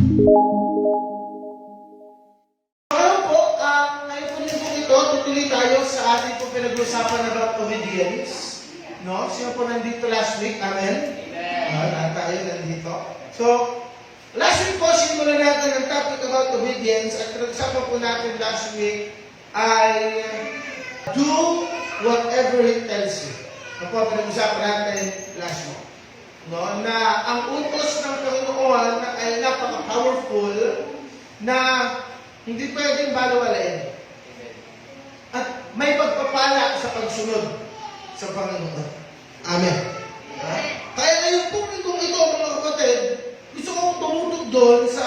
Ngayon po, ngayon po nito tutuloy tayo sa ating po pinag-usapan about obedience. No? Sino po nandito last week? Amen? Lahat tayo nandito. So, last week po, simulan natin ang topic about obedience at pinag-usapan po natin last week ay do whatever He tells you. Ano po pinag-usapan natin last week? No? Na ang utos ng Panginoon ay napaka-powerful na hindi pwedeng balewalain. At may pagpapala sa pagsunod sa Panginoon. Amen. Ha? Kaya ngayon po ito, mga kapatid, gusto kong tumutog doon sa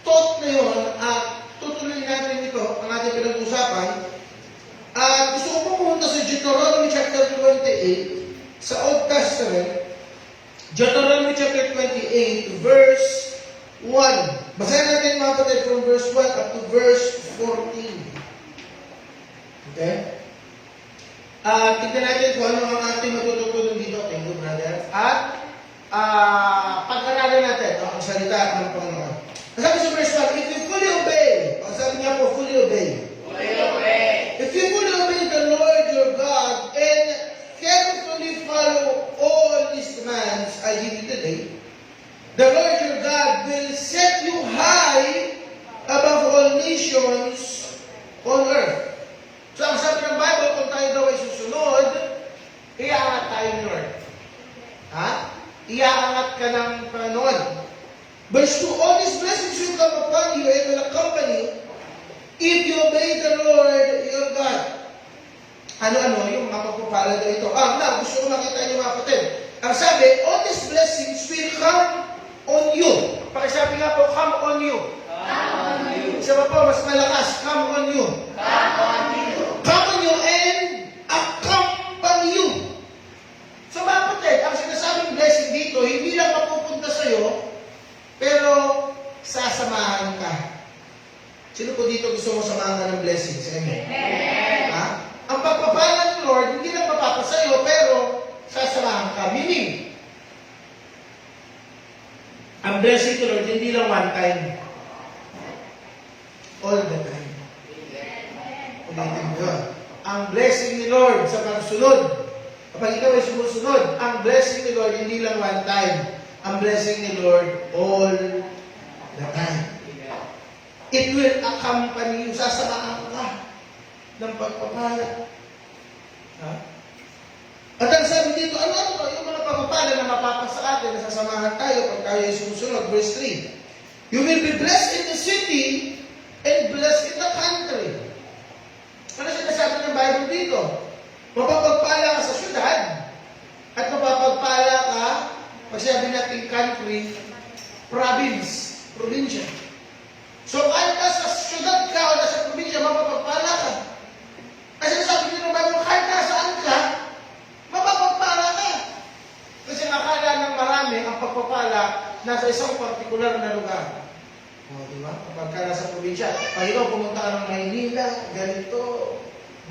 thought na yun at tutuloy natin ito, ang ating pinag-usapan. At gusto ko po pumunta sa Deuteronomy chapter 28 sa Old Testament. Deuteronomy chapter 28 verse 1. Basahin natin mga kapatid from verse 1 up to verse 14. Okay? Tignan natin kung ano ang ating matututunan dito. Thank you, brother. At pag-aralan natin ang salita ng Panginoon. Sabi sa verse 1, if you fully obey, sabi niya po, fully obey. Fully obey. If you fully obey the Lord your God and carefully follow all His commands I give you today, the Lord your God will set you high above all nations on earth. So, ang sabi ng Bible, kung tayo daw ay susunod, iaangat tayo ni Lord. Ha? Iaangat ka ng Panginoon. Verse 2, all these blessings will come upon you and will accompany if you obey the Lord your God. Ano-ano, yung mga pagpapala daw ito. Now, gusto ko makita niyo mga kapatid. Ang sabi, all these blessings will come on you. Pakisabi nga po, come on you. Come on you. Isa pa po, mas malakas, come on you. Come on you. Come on you and accompany you. So mga kapatid, ang sinasabing blessing dito, hindi lang mapupunta sa'yo, pero sasamahan ka. Sino po dito gusto mo samahan ka ng blessings? Amen. Ha? Ang pagpapala ng Lord, hindi lang mapapasa'yo, pero sasamahan ka. Meaning, ang blessing ng Lord, hindi lang one time. All the time. Ulitin mo yun. Ang blessing ni Lord sa pagsunod. Kapag ikaw ay sumusunod, ang blessing ni Lord, hindi lang one time. Ang blessing ni Lord, all the time. It will accompany you. Sasamahan ka ng pagpapala. Ha? At ang sabi dito, ano to? Yung mga pagpapala na mapapasa atin, na sasamahan tayo pag tayo ay sumusunod. Verse 3. You will be blessed in the city and blessed in the country. Ano sinasabi ng Bible dito? Mapapagpala ka sa syudad at mapapagpala ka, pag sabi natin country, province, probinsya. So, kahit nasa syudad ka o nasa probinsya, mapapagpala ka. Kasi sabi nyo ng Bible, kahit nasaan ka, mapapagpala ka. Kasi akala ng marami ang pagpapala nasa isang partikular na lugar. O, diba? Kapag ka nasa probinsya, pag ikaw pumunta ka ng Maynila, ganito,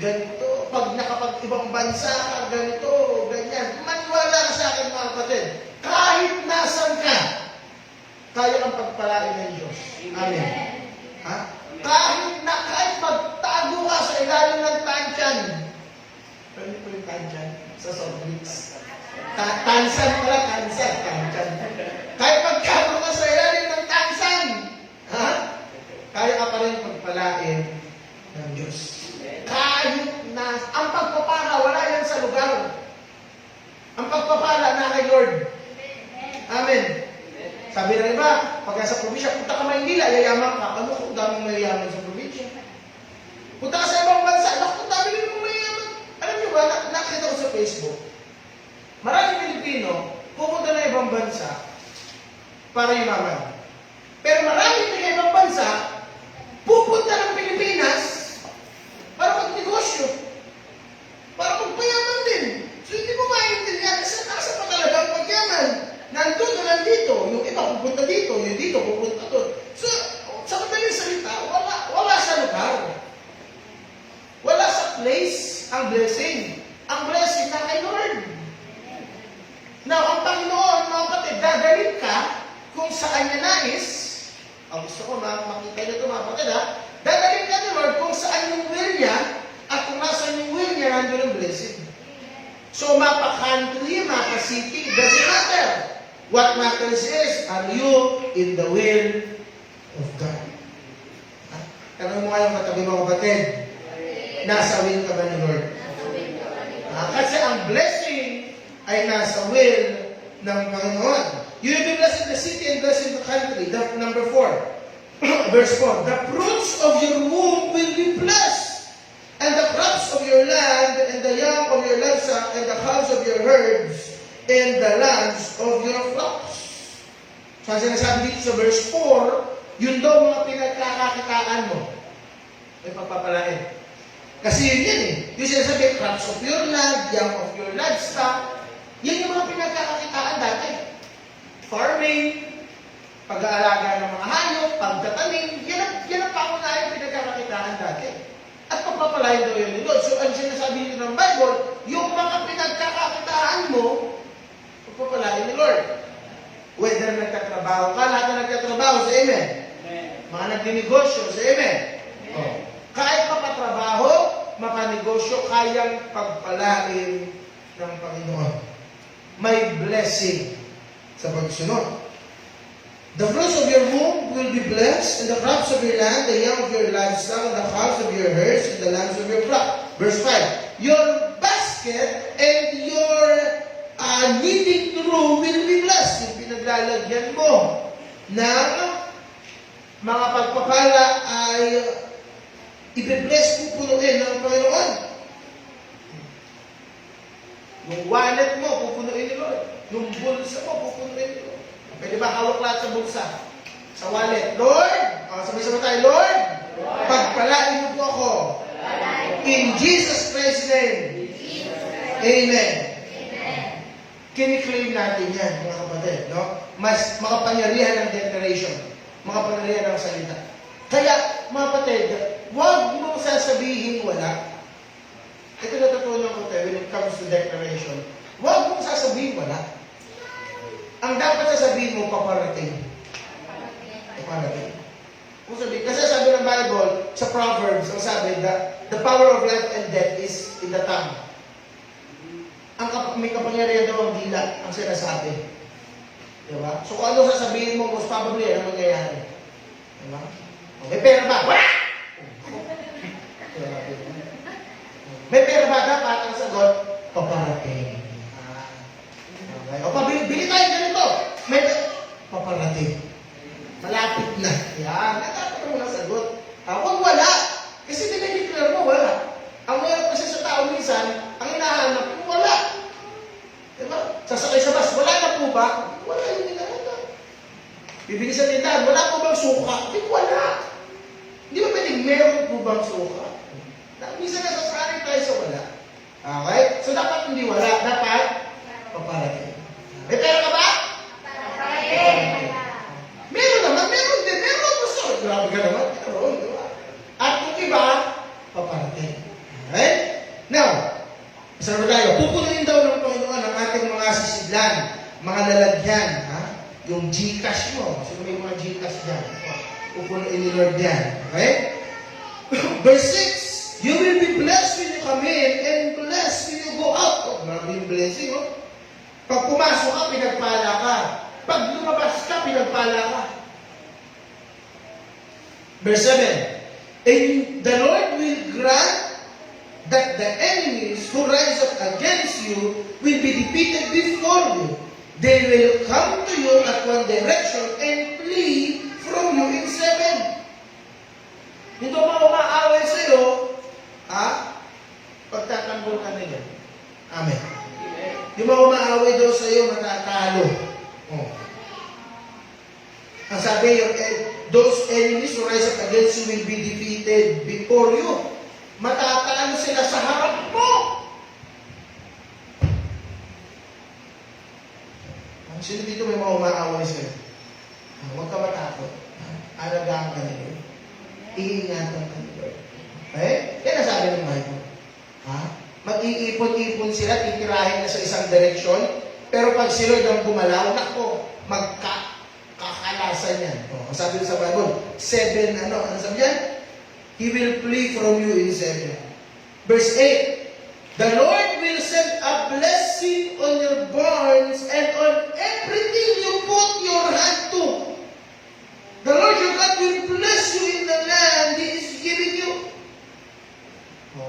ganito. Pag nakapag-ibang bansa ka, ganito, ganyan. Maniwala ka sa akin mga kapatid. Kahit nasan ka, kaya kang pagpalain ng Diyos. Amen. Ha? Kahit magtago ka sa ilalim ng tansyan. Pwede po yung tansyan? Sa Sobrix. Tansan pala, tansyan. Kahit magtago ka sa ilalim ng tansan, ha? Kaya ka pa rin pagpalain ng Diyos. Kahit na, ang pagpapala, wala yan sa lugar. Ang pagpapala na kay Lord. Amen. Sabi ng iba, pag nasa probinsya, punta ka Maynila, yayaman ka. Ano kung daming mayayaman sa probinsya? Punta ka sa ibang bansa, kung daming namang mayayaman. Alam niyo ba, nakita ko sa Facebook, maraming Pilipino pumunta na ibang bansa para yumaman. Pero maraming na ibang bansa pupunta ng Pilipinas para magnegosyo. Para magpayaman din. So hindi mo maintindihan, nasa pa talaga ang pagyaman. Nandito, nandito. Yung iba pupunta dito, yung dito pupunta doon. So, sa madaling salita, wala sa lugar. Wala sa place ang blessing. Ang blessing na kay Lord. Now, ang Panginoon, mga kapatid, dadalhin ka kung saan kanya nais, ang gusto ko makita nyo ito mga kapatid ha, dadalhin ka ni Lord kung saan yung will niya, at kung nasan yung will niya, nandun ang blessing. So, mapa-country, mapa-city, doesn't matter. What matters is, are you in the will of God? Ha? Tanong mo ngayong katabi mo kapatid, nasa will ka ba ni Lord? Kasi ang blessing ay nasa will ng Panginoon. You will be blessed in the city and blessed in the country. Number 4. Verse 4. The fruits of your womb will be blessed, and the crops of your land, and the young of your livestock, and the calves of your herds, and the lambs of your flocks. So, ang sinasabi dito sa verse 4, yun daw mga pinagkakakitaan mo. May pagpapalain. Kasi yun yan eh. Yung sinasabi, crops of your land, young of your livestock, yan yung mga pinagkakakitaan dati. Farming, pag-aalaga ng mga hayop, pagtatanim, yan ang pangunahing pinagkakakitaan dati. At pagpapalain daw yun ni Lord. So, ang sinasabi nito ng Bible, yung mga pinagkakakitaan mo, pagpapalain ni Lord. Whether nagtatrabaho ka, lahat na nagtatrabaho, sa Amen. Mga nagdinegosyo, sa Amen. Oh. Kahit mapatrabaho, mapanegosyo, kayang pagpalain ng Panginoon. May blessing sa pagsunod. The fruits of your womb will be blessed, and the crops of your land, the young of your livestock, and the calves of your herds, and the lambs of your flock. Verse 5. Your basket and your kneading trough will be blessed. Yung pinaglalagyan mo ng mga pagpapala ay ibe-bless, pupunuin ng Panginoon. Yung wallet mo, pupunuin ni Lord. Yung bulsa mo, pupunuin ni Lord. Pwede ba hawak lahat sa bulsa? Sa wallet. Lord, sabay-sabay tayo, Lord, pagpalain mo po ako. In Jesus Christ's name. Amen. Kini-claim natin yan, mga kapatid. No? Mas makapangyarihan ng declaration. Makapangyarihan ng salita. Kaya, mga kapatid, huwag mong sasabihin wala. Ito natutunan ko tayo when it comes to declaration. Huwag mong sasabihin wala. Ang dapat sasabihin mo, paparating. Paparating. Kung sabihin, kasi sabi ng Bible, sa Proverbs, ang sabi, the power of life and death is in the tongue. May kapangyarihan daw ang dila, ang sinasabi. Diba? So kung ano sasabihin mo, most probably, ano mangyayari? Diba? May pera ba? Wala! May pera ba? Dapat ang sagot, paparating. Okay. O bili tayo ganito. May paparating. Malapit na. Yan. Dapat mo na sagot. Huwag wala. Kasi dinideclare mo, wala. Ang meron kasi sa tao minsan, ang hinahanap mo, wala. Diba? Sasakay sa bus, wala na po ba? Wala yung hinahanap. Bibigay sa tindahan, wala po bang suka? Wala. Hindi ba pwedeng meron po bang suka? Minsan nasasanay tayo sa wala. Okay? So dapat hindi wala. Dapat paparating. May pera ka ba? Paparating. Meron naman. Meron din. Meron gusto. Grabe ka naman. Meron. Diba? At kung iba, paparating. Okay? Now, sabi tayo, pupunuin daw ng Panginoon ang ating mga sisidlan, mga lalagyan. Ha? Yung Gcash mo. Sino may mga Gcash dyan? Pupunuin ni Lord yan. Okay? Verse 6. You will be blessed when you come in and blessed when you go out. Oh, maraming blessing, oh. Pag pumasok ka, pinagpala ka. Pag lumabas ka, pinagpala ka. Verse 7. And the Lord will grant that the enemies who rise up against you will be defeated before you. They will come to you at one direction and flee from you in 7. Hindi mo umaaway sa'yo, pagtatanggol ka nila. Amen. Yung mga umaaway daw sa iyo, matatalo. Oh. Ang sabi, those enemies who rise up against you will be defeated before you. Matatalo sila sa harap mo. Sino dito may mga umaaway sa iyo? Huwag ka matakot. Alagaan ka nila. Iingatan ka nila. Okay? Yan ang sabi ng Bible. Mag-iipon-ipon sila, titirahin na sa isang direksyon, pero pag si Lord ang gumalaw, nako, magkakalas kalakasan yan. Ang sabi sa Bible, 7, ano sabi yan? He will flee from you in 7. Verse 8, the Lord will send a blessing on your barns and on everything you put your hand to. The Lord your God will bless you in the land He is giving you.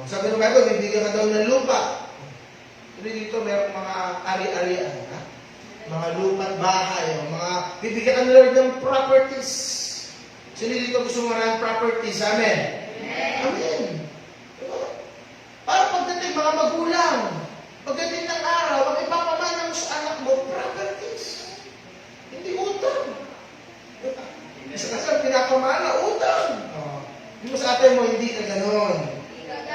Sabi ng Bible, bibigyan ka daw ng lupa. Sabi dito, merong mga ari-arian, mga lupa't bahay, mga bibigyan ka ng Lord ng properties. Sino dito gusto maraming properties? Amen? Amen. Para pagdating mga magulang, pagdating ng araw, ang ipapamana mo sa anak mo, properties. Hindi utang. Isa kasi pinapamana, utang. Hindi mo sa atin mo, hindi ka ganon.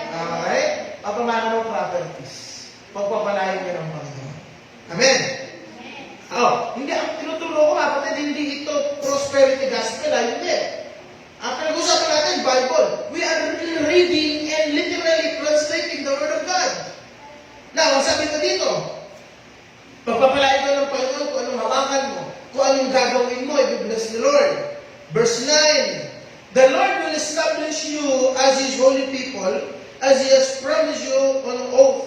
Okay? Papamana mo properties. Pagpapalayan niya ng Panginoon. Amen? Hindi, ang tinuturo ko kapatid, hindi ito prosperity gospel, hindi. Ang pinag-usapan natin, Bible. We are reading and literally translating the Word of God. Now, ang sabi ko dito, pagpapalain ko ng Panginoon kung anong hawakan mo, kung anong gagawin mo, i-bless ni Lord. Verse 9, the Lord will establish you as His holy people, as He has promised you on oath.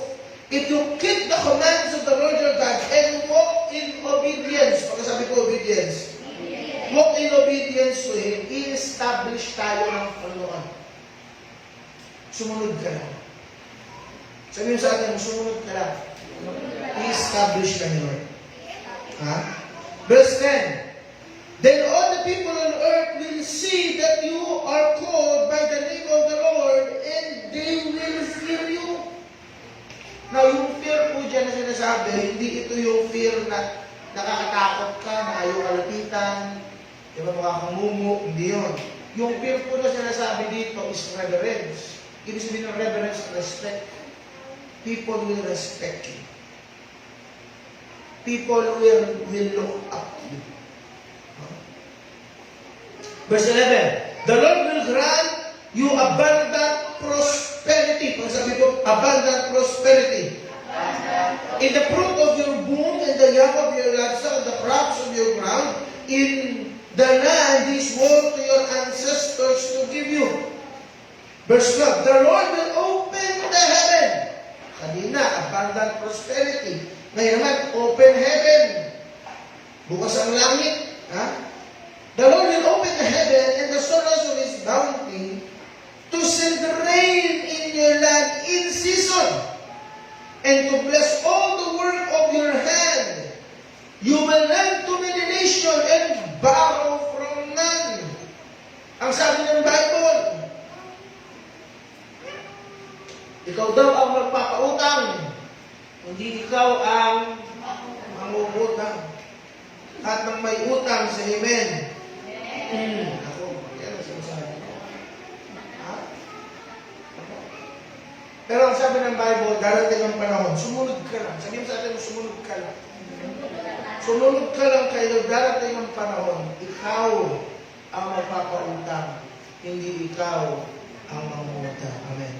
If you keep the commands of the Lord your God and walk in obedience, pagkasabi ko obedience, walk in obedience to Him, i-establish tayo ng Panginoon. Sumunod ka lang. Sabi mo sa atin, sumunod ka lang. I-establish ka ni Lord. Verse 10, then all the people on earth will see that you are called by the name of the Lord and they will fear you. Now, yung fear po dyan na sinasabi, hindi ito yung fear na nakakatakot ka, na ayaw kalapitan, di ba, makakamumu, hindi yun. Yung fear po na sinasabi dito is reverence. Ibig sabihin ng reverence, respect. People will respect you. People will look up to you. Verse 11, the Lord will grant you abundant prosperity. Pag sabi ko, abundant prosperity. In the fruit of your womb, in the young of your livestock, the crops of your ground, in the land He swore to your ancestors to give you. Verse 12, the Lord will open the heaven. Kanina, abundant prosperity. Ngayon naman, open heaven. Bukas ang langit. The Lord will open the heaven and the sources of His bounty to send rain in your land in season and to bless all the work of your hand. You will lend to many nations and borrow from none. Ang sabi ng Bible, ikaw daw ang magpapautang, hindi ikaw ang mangungutang. At nang may utang sa Amen. Ako, yan ang sinasabi ko. Pero ang sabi ng Bible, darating ang panahon, sumunod ka lang. Sabihin sa atin, sumunod ka lang. Sumunod ka lang kayo, darating ang panahon, ikaw ang magpapautang, hindi ikaw ang mangungutang. Amen.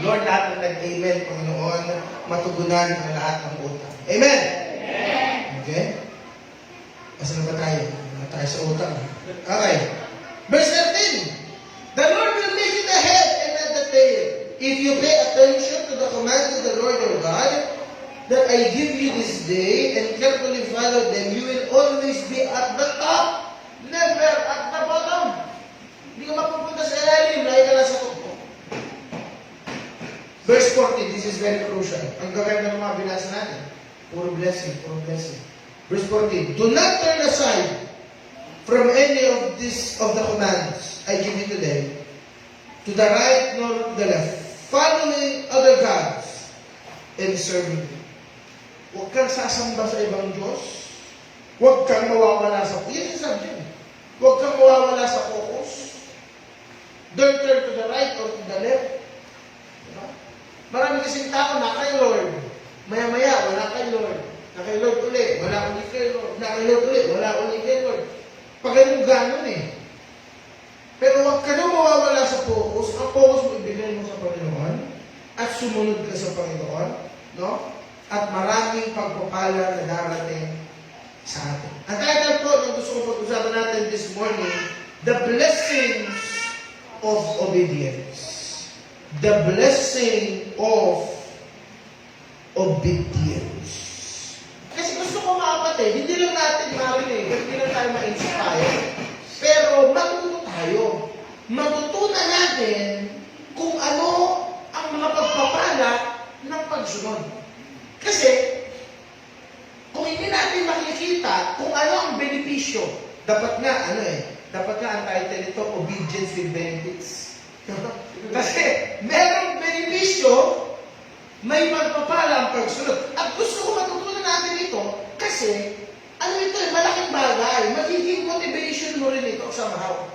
Lord, lahat ng nag-amen, Panginoon, matugunan ang lahat ng utang. Amen? Okay? Asa na ba tayo? Tayo sa utang. Okay. Verse 13. The Lord will make you the head and not the tail. If you pay attention to the commands of the Lord your God that I give you this day and carefully follow them, you will always be at the top, never at the bottom. Hindi ka mapupunta sa ilalim, lagi ka lang sa tukbo. Verse 14, this is very crucial. Ang gagawin ng mga binasa natin, puro blessing, puro blessing. Verse 14, do not turn aside from any of the commands I give you today, to the right nor to the left, following other gods and serving them. Huwag kang sasamba sa ibang Diyos. Huwag kang mawawala sa focus. Yan yung sabi dyan. Huwag kang mawawala sa focus. Don't turn to the right or to the left. Diba? Marami kasing tao na kay Lord. Maya-maya, wala kay Lord. Na kay Lord ulit, wala ulit kay Lord. Na kay Lord ulit, wala ulit kay Lord. Pag ganun eh. Pero huwag ka na mawawala sa focus. Ang focus mo ibigay mo sa Panginoon at sumunod ka sa Panginoon. No? At maraming pagpapala na darating sa atin. Ang title po ng gusto ko pag-usapan natin this morning, The Blessings of Obedience. The blessing of obedience. Kasi gusto ko mga kapatid, hindi lang natin marinig, hindi lang tayo ma-inspire, pero matuto tayo. Matutunan natin kung ano ang mga pagpapala ng pagsunod. Kasi, kung hindi natin makikita kung ano ang benepisyo, dapat nga ang title nito, Obedience with Benefits. Kasi, merong benepisyo, may pagpapala ang pagsunod. At gusto ko matutunan natin ito, kasi, malaking bagay, magiging motivation mo rin ito somehow.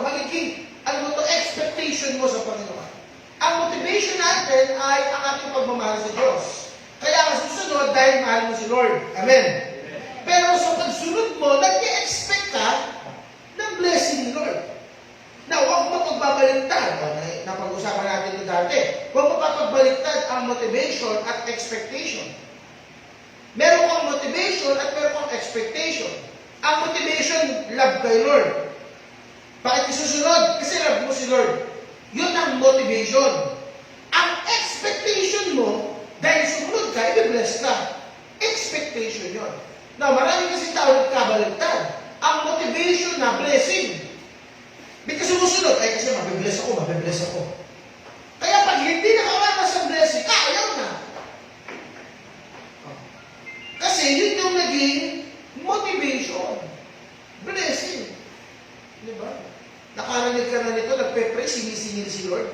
Magiging, expectation mo sa Panginoon. Ang motivation natin ay ang ating pagmamahal sa Diyos. Kaya ang susunod dahil mahal mo si Lord. Amen. Pero sa pagsunod mo, nag-expect ka ng blessing ni Lord. Na huwag mo pagbabaliktad. Napag-usapan natin ito dati. Huwag mo pagbabaliktad ang motivation at expectation. Meron kang motivation at meron kang expectation. Ang motivation, love kay Lord. Bakit isusunod? Kasi love mo si Lord. Yun ang motivation. Ang expectation mo, dahil sumunod ka, i-bless ka. Expectation yun. Now, marami kasi tao nagkabaligtad. Ang motivation na blessing. Because sumusunod, kasi mabibless ako. Kaya pag hindi nakaranas ang blessing, ayaw na. Kasi yun yung naging motivation. Blessing. Di ba? Nakaranig ka na nito, nagpe-pray, sinisingil si Lord.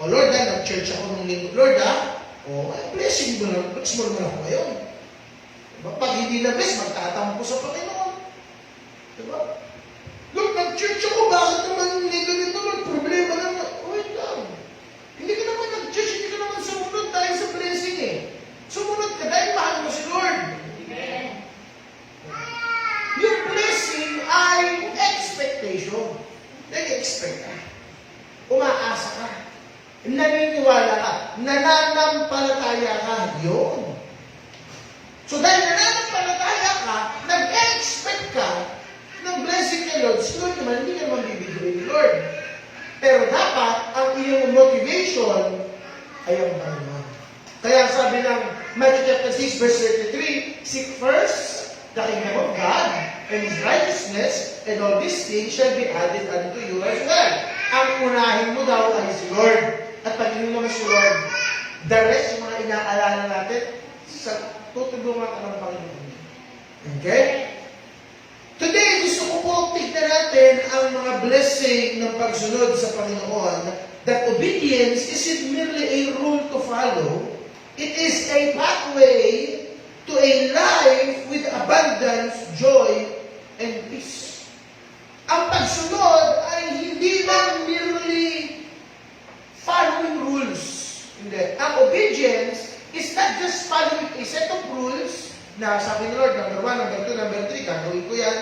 O Lord, nag-church ako nung linggo. Lord, blessing mo naman. Bless mo naman ako ngayon. Diba? Pag hindi na bless, magtatampo sa Panginoon. Diba? Lord, nag-church ako. Bakit naman hindi ganito? Lord, problema naman. Wait lang. Hindi ka naman nag-church. Hindi ka naman sumunod dahil sa blessing eh. Sumunod ka dahil mahal mo si Lord. Amen. Yung blessing ay expectation. Nag-expect ka. Umaasa ka. Naniniwala ka. Nananampalataya ka. Yun. So dahil nananampalataya ka, nag-expect ka ng blessing ni Lord. Si Lord naman, hindi ka naman bibigyan ni Lord. Pero dapat, ang iyong motivation ay ang Panginoon. Kaya sabi ng Matthew chapter 6, verse 33, Seek first the kingdom of God and His righteousness, and all these things shall be added unto you as well. Ang unahin mo daw ay si Lord. At pag hindi naman si Lord, the rest, yung mga inaalala natin, sa tutulungan ka ng Panginoon. Okay? Today, gusto ko po tignan natin ang mga blessing ng pagsunod sa Panginoon, that obedience isn't merely a rule to follow, it is a pathway to a life with abundance, joy, and peace. Ang pagsunod ay hindi lang merely following rules. Hindi. Ang obedience is not just following a set of rules na sabi ni Lord, number 1, number 2, number 3, gagawin ko yan.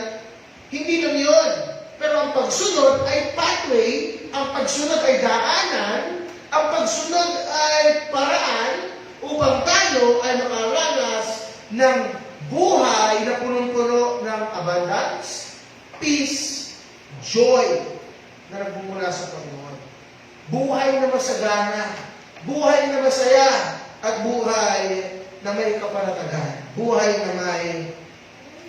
Hindi lang yun. Pero ang pagsunod ay pathway, ang pagsunod ay daanan, ang pagsunod ay paraan upang tayo ay makaranas ng buhay na punong-puno ng abundance, peace, joy na nagbumula sa Panginoon. Buhay na masagana, buhay na masaya, at buhay na may kapanatagan, buhay na may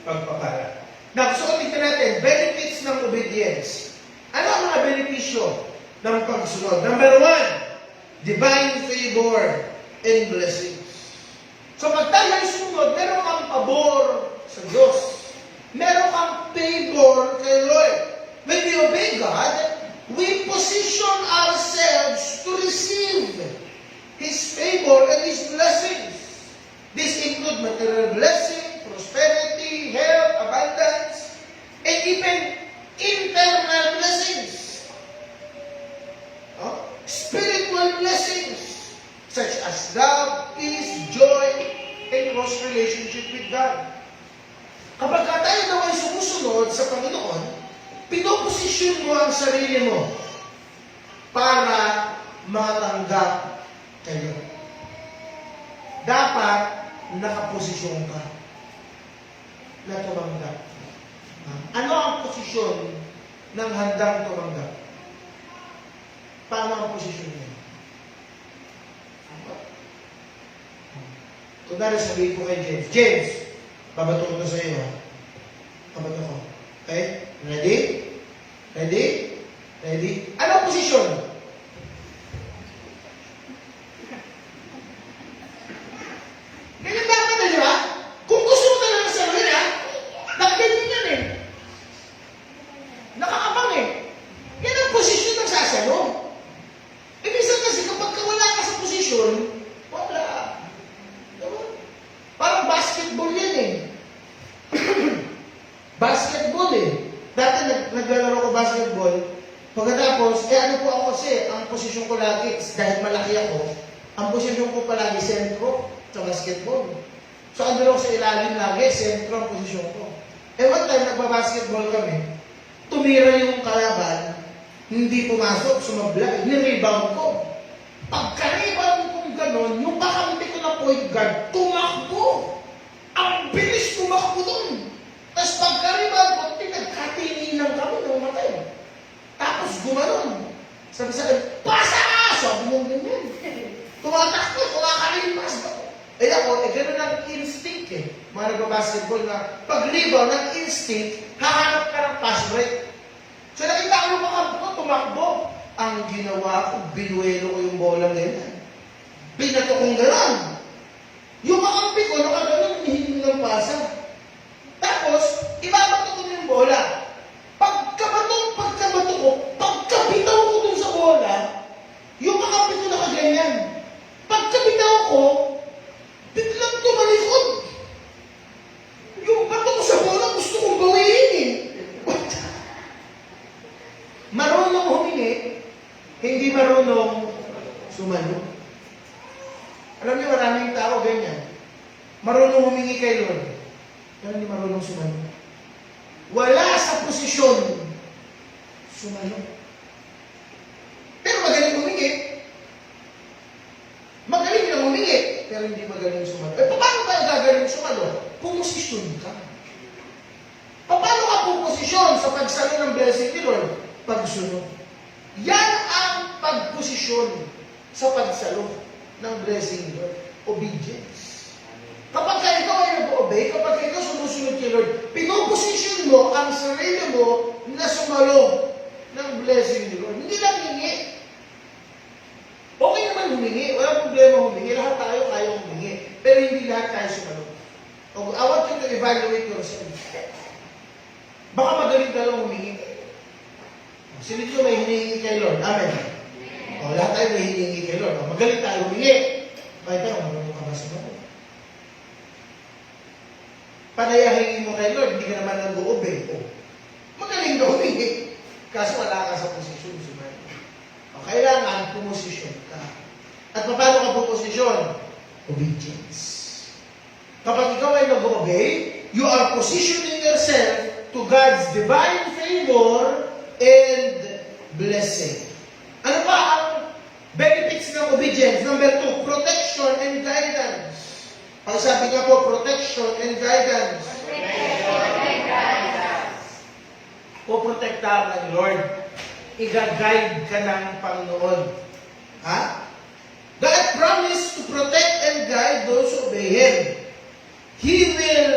pagpapala. Now, so tingnan natin, benefits ng obedience. Ano ang mga benepisyo ng pagsunod? Number 1, divine favor and blessings. So pag tayo ay sumunod, meron kang pabor sa Diyos. Meron kang favor kay Lord. When we obey God, we position ourselves to receive His favor and His blessings. This include material blessing, prosperity, health, abundance, and even internal blessings. Spiritual blessings, such as love, peace, joy, and close relationship with God. Kapag tayo daw ay sumusunod sa Panginoon, pinoposisyon mo ang sarili mo para matanggap kayo. Dapat nakaposisyon ka na tumanggap. Ano ang posisyon ng handang tumanggap? Paano ang posisyon niya? Kunwari sabihin ko kay James, James, babato ko na sa iyo. Babato ko. Okay? Ready? Ready? Ready? Ano ang posisyon? Ganyan dapat na, di ba? Kung gusto mo talaga sa iyo, nakaganyan yan eh. Nakakabang eh. Yan ang posisyon ng sasalo. Minsan kasi kapag wala ka sa posisyon, wala. Diba? Parang basketball yan eh. Basketball eh. Dati naglalaro ko basketball. Pagkatapos, ano po ako kasi, ang posisyon ko lagi, dahil malaki ako, ang posisyon ko palagi sentro sa basketball. So, andun ako sa ilalim lagi, sentro ang posisyon ko. One time, nagbabasketball kami, tumira yung kalaban, hindi pumasok, sumabla, nirebound ko. Pagka-rebound kong gano'n, yung kakampi ko na point guard, tumakbo. Ang bilis tumakbo doon. Tapos pagka-rebound ko, pinagkatininan kami nung matay. Tapos gumanon. Sabi sa akin, pasa! Sabi mo ganyan. Tumatakbo, kumakarimpas ko. Gano'n ang instinct eh. Mga nagbabasketball na pag-rebound ng instinct, hahanap ka ng pass break. So nakita ko yung makampo ko, tumakbo. Ang ginawa ko, binuelo ko yung bola ganyan. Pinato kong gano'n. Yung makampi ko, nakagano'n, hinihingi ng pasa. Tapos, ibabato ko yung bola. Pagkabato ko, pagkabitaw ko dun sa bola, yung makampi ko nakaganyan. Pagkabitaw ko, biglang tumalikod. Yung bato ko sa bola, gusto kong bawiin eh. Marunong humingi, hindi marunong sumalo. Alam niyo, maraming tao ganyan. Marunong humingi kay Lord, pero hindi marunong sumalo. Wala sa posisyon, sumalo. Pero magaling humingi. Magaling na humingi, pero hindi magaling sumalo. Paano ba gagaling sumalo? Pumosisyon ka. Paano ka puposisyon sa pagsalo ng blessing ni Lord? Pagsunod. Yan ang pagposisyon sa pagsalo ng blessing ni Lord. Obedience. Kapag ikaw ay nag-obey, kapag ikaw sumusunod kay Lord, pinoposisyon mo ang sarili mo na sumalo ng blessing ni Lord. Hindi lang hingi. Okay naman humingi. Walang problema humingi. Lahat tayo kaya humingi. Pero hindi lahat tayo sumalo. I want you to evaluate yourself. Baka magaling ka lang humingi. Sino dito may hinihingi kay Lord? Amen. Lahat tayo may hinihingi kay Lord. Magaling tayo humingi. Bakit ka marunong ka ba sumalo? Panayahin mo kay Lord, hindi ka naman nag-obey. Magaling ka humingi. Kaso wala ka sa posisyon sumalo. Kailangan pumosisyon ka. At paano ka pumosisyon? Obedience. Kapag ikaw ay nag-obey, you are positioning yourself to God's divine favor and blessing. Ano pa ang benefits ng obedience? Number 2, protection and guidance. Ang sabi nga po, protection and guidance. Poprotektahan ng Lord. I-guide ka ng Panginoon. Ha? God promised to protect and guide those who obey Him. He will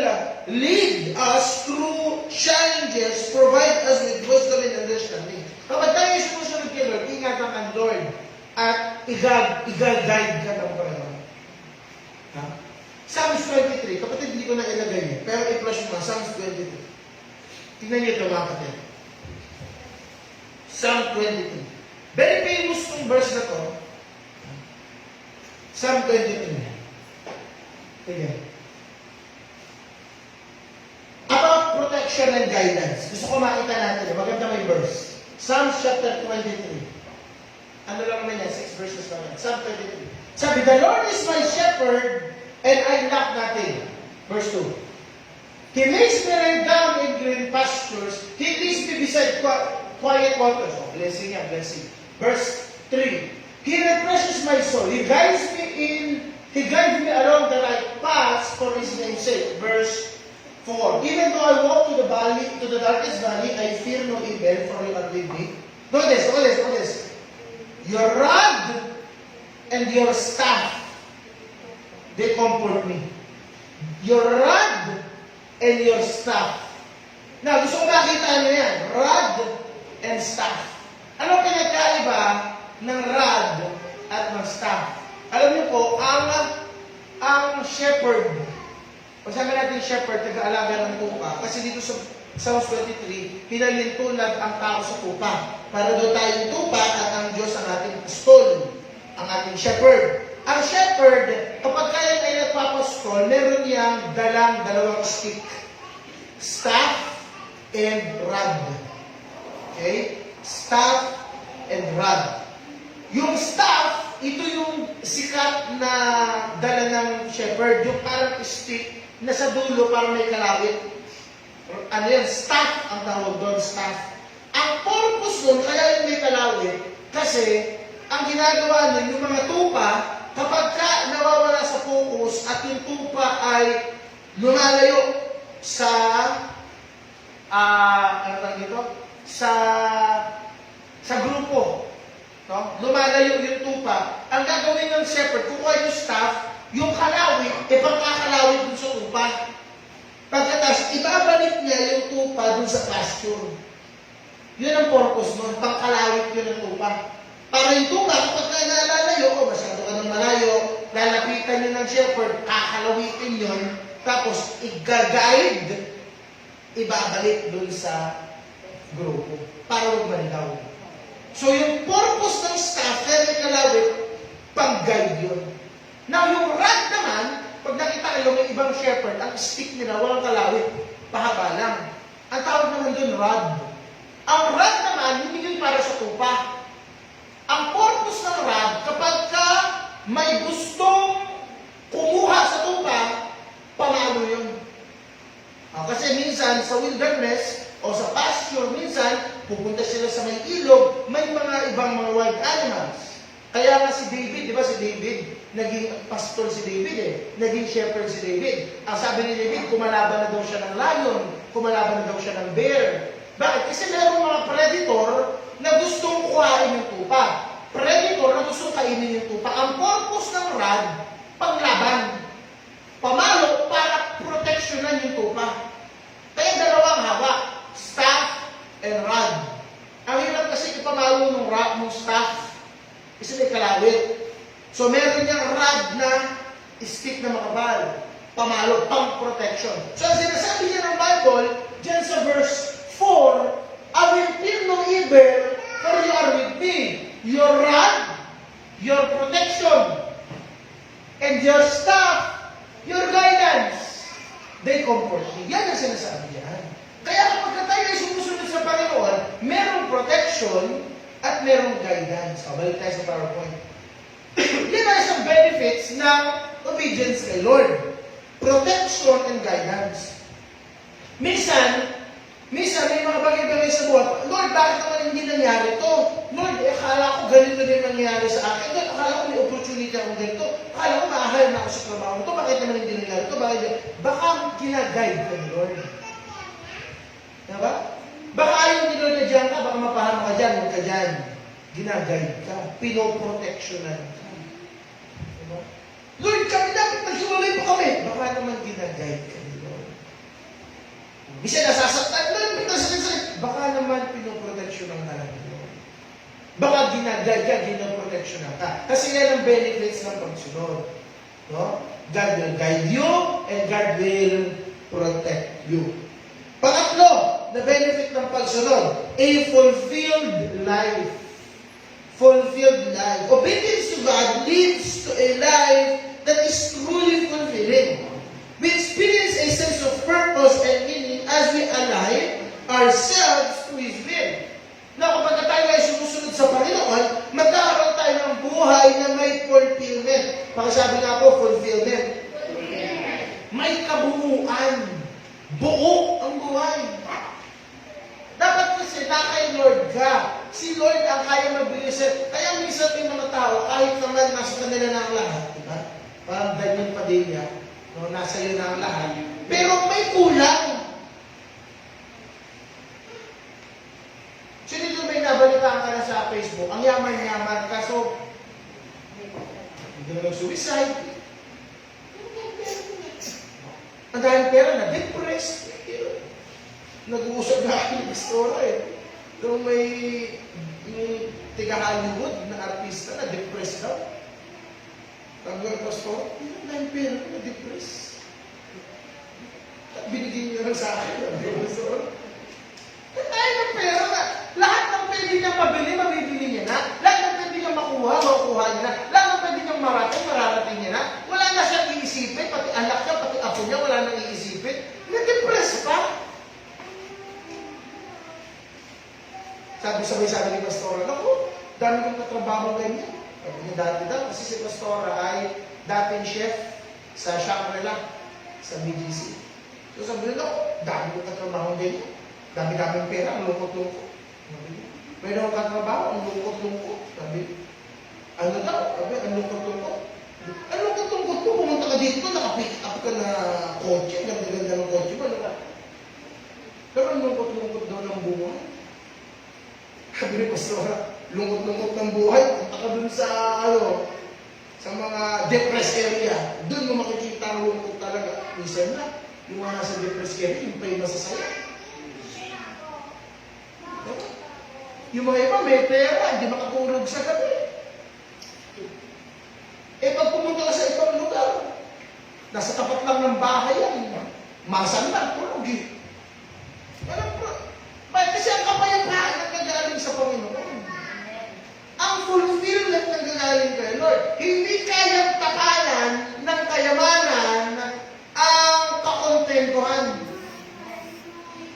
lead us through challenges, provide us with wisdom and understanding. Kapag tayo sumusunod kay Lord, ingatan ang Lord at i-guide ka ng Panginoon. Ha? Psalms 23, kapatid, hindi ko na ilagay niya, pero i-flash mo, Psalms 23. Tingnan niyo ito, mga kapatid. Psalm 23. Very famous yung verse na to. Psalm 23. Tingnan. About protection and guidance. Gusto ko makita natin. Maganda may verse. Psalm chapter 23. Ano lang naman yan? 6 verses lang yan. Psalm 23. Sabi, the Lord is my shepherd and I lack nothing. Verse 2. He makes me lie down in green pastures. He leads me beside quiet waters. Oh, blessing yan, blessing. Verse 3. He refreshes my soul. He guides me in He guides me along the right paths for His name's sake. Verse 4. Even though I walk to the darkest valley, I fear no evil, for You are with me. Look at this. Your rod and your staff, they comfort me. Your rod and your staff. Now, gusto ko makita niyo yan. Rod and staff. Ano pinagkaiba ng rod at ng staff? Alam niyo po, ang shepherd, pag sabi natin shepherd, taga-alaga ng tupa, kasi dito sa Psalms 23, pinalintunad ang tao sa tupa. Para doon tayong tupa at ang Diyos ang ating pastol, ang ating shepherd. Ang shepherd, kapag kaya ay nagpapastol, meron niyang dalawang stick. Staff and rod. Okay? Staff and rod. Yung staff, ito yung sikat na dala ng shepherd. Yung parang stick na sa dulo parang may kalawit. Ano yan? Staff ang tawag doon, staff. Ang purpose doon, kaya yung may kalawit, kasi ang ginagawa nun, yung mga tupa, kapag ka nawawala sa focus at yung tupa ay lumalayo sa sa grupo, no? Lumalayo yung tupa. Ang gagawin ng shepherd, kukuha yung staff, yung kalawit, pangkakalawit dun sa tupa. Pagkatapos, ibabalik niya yung tupa dun sa pasture. Yun ang purpose nun, pangkalawit yun ng tupa. Para yung tupa, kapag nalalayo, masyado ka ng malayo, lalapitan yun ng shepherd, kakalawitin yun, tapos i-guide, ibabalik dun sa grupo para magbandaw. So yung purpose ng staff, kaya may kalawit, pang-guide yun. Now yung rod naman, pag nakita kayo may ibang shepherd, ang stick nila, walang kalawit, pahaba lang. Ang tawag naman dun, rod. Ang rod naman, hindi yun para sa tupa. Ang purpose ng rod, kapag ka may gustong kumuha sa tupa, pamalo yun. Kasi minsan sa wilderness o sa pasture, minsan pupunta sila sa may ilog, may mga ibang mga wild animals. Kaya nga si David, di ba si David, naging pastor si David naging shepherd si David. Ang sabi ni David, kumalaban na daw siya ng lion, kumalaban na daw siya ng bear. Bakit? Kasi meron mga predator na gustong kuhain yung tupa. Predator na gustong kainin yung tupa. Ang purpose ng rod, panglaban. Pamalo para proteksyonan yung tupa. Kaya dalawang hawak, staff and rod. Ang hirap kasi ipamalo ng rod, ng staff, kasi may kalawit. So meron niyang rod na stick na makabal. Pamalo, pang-protection. So ang sinasabi niya ng Bible, dyan sa verse 4, I will feel no evil, for you are with me. Your rod, your protection, and your staff, your guidance, they comfort me. Yan ang sinasabi niyan. Kaya kapag tayo ay sumusunod sa Panginoon, merong protection at merong guidance. Balik tayo sa PowerPoint. Yan ang isang benefits ng obedience kay Lord. Protection and guidance. Minsan may mga bagay-bagay sa buhay. Lord, bakit naman hindi nangyari to? Lord, akala ko ganito din nangyari sa akin. Lord, akala ko may opportunity akong ganito. Akala ko maahal na ako sa trabaho to. Bakit naman hindi nangyari to? Baka kinaguide ka ni Lord. Diba? Baka ayaw ni Lord na dyan ka, baka mapahama ka dyan, huwag ka dyan. Ginaguide ka. Pinoprotectionan ka. Diba? Lord, kami dapat naghiwalay pa kami. Baka naman ginaguide ka ni Lord. Bisa nasasaktan, Lord, may nasasaktan. Baka naman pinoprotectionan ka lang ni Lord. Baka ginaguide ka, ginoprotectionan ka. Kasi yan ang benefits ng pagsunod. No? God will guide you and God will protect you. Pangatlo, na benefit ng pagsunod, a fulfilled life. Fulfilled life. Obedience to God leads to a life that is truly fulfilling. We experience a sense of purpose and meaning as we align ourselves to His will. Na kapag tayo ay sumusunod sa Panginoon, magkakaroon tayo ng buhay na may fulfillment. Pakasabi nga po, fulfillment. May kabuuan. Buo ang buhay. Dapat kasi na kay Lord ka. Si Lord ang kaya magbigay sa'yo. Kaya minsan may mga tao, kahit naman nasa kanila na ang lahat, diba? Parang Daniel Padilla, no, nasa iyo na ang lahat. Pero may kulang. Sino dito may nabalitaan ka na sa Facebook? Ang yaman-yaman, kaso hindi na nag-suicide. Ang dahil pera na depressed. Nag-uusap na ako ng pastora eh. Pero may tiga-Hollywood na artista na depressed daw. Tanggal pastor, ang dahil pera na depressed. At binigyan niya lang sa akin. Pastor. Ang dahil ng pera na. Lahat ng pwede niyang mabili, mabibili niya na. Lahat ng pwede niyang makuha, makukuha niya na. Lahat ng pwede niyang marating, mararating niya na. Wala na siyang iisipin, pati anak niya, pati apo niya, wala nang iisipin. Na-depress pa. Sabi ni Pastora, naku, dami kong katrabaho ganyan. Sabi niya dati daw, kasi si Pastora ay dating chef sa Shangri-La, sa BGC. So sabi niya, naku, dami kong katrabaho ganyan. Dami-daming pera, ang lungkot-lungkot. May akong katrabaho, ang lungkot-lungkot. Sabi, ano daw? Sabi, ang lungkot-lungkot. Ang lungkot-lungkot po, pumunta ka dito, nakapick up ka na kotse, ganda-ganda ng kotse mo, ano ka? Pero ang lungkot-lungkot daw ng buhay. Sabi ni Pastora, lungkot-lungkot ng buhay, punta ka dun sa, sa mga depressed area. Doon mo makikita ang lungkot talaga. Minsan na, yung mga nasa depressed area, yung pa yung masasaya. Yung mga iba may pera, hindi makatulog sa gabi. Eh pag pumunta ka sa ibang lugar, nasa tapat lang ng bahay yan, masan lang, tulog eh. Kasi ang kapayapaan ang nagagaling sa Panginoon. Ang fulfillment ng nagagaling kay Lord. Hindi kayang takalan ng kayamanan ang kakontentuhan.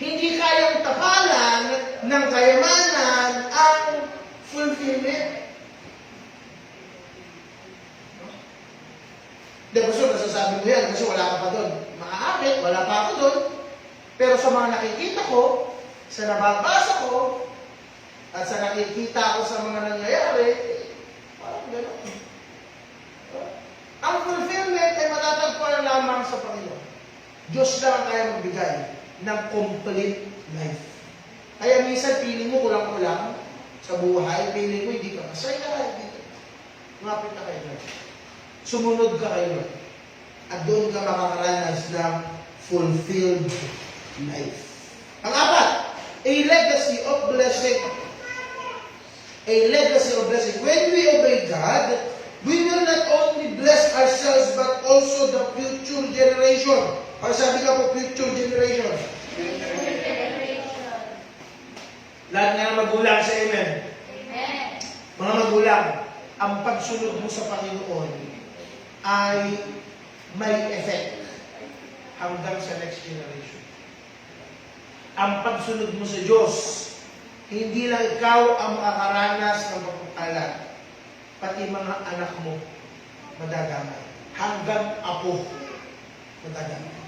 Hindi kayang takalan ng kayamanan ang fulfillment. Di ba so, nasasabi mo yan kasi wala ka pa doon. Maaakit, wala pa ako doon. Pero sa mga nakikita ko, sa nababasa ko, at sa nakikita ko sa mga nangyayari, parang gano'n. Ang fulfillment ay matatagpuan lamang sa Panginoon. Diyos lang ang kaya magbigay ng complete life. Kaya minsan, piling mo kulang-kulang sa buhay, piling mo hindi ka masaya, hindi ka. Ngapit na kayo Lord. Sumunod ka kay Lord. At doon ka makakaranas ng fulfilled life. Ang apat, a legacy of blessing. A legacy of blessing. When we obey God, we will not only bless ourselves but also the future generation. Or sabi ka po, future generation. Lahat nga ng magulang sa amen. Amen. Mga magulang, ang pagsunod mo sa Panginoon ay may effect hanggang sa next generation. Ang pagsunod mo sa Diyos, hindi lang ikaw ang makakaranas ng pagpapala, pati mga anak mo madadamay. Hanggang apo madadamay.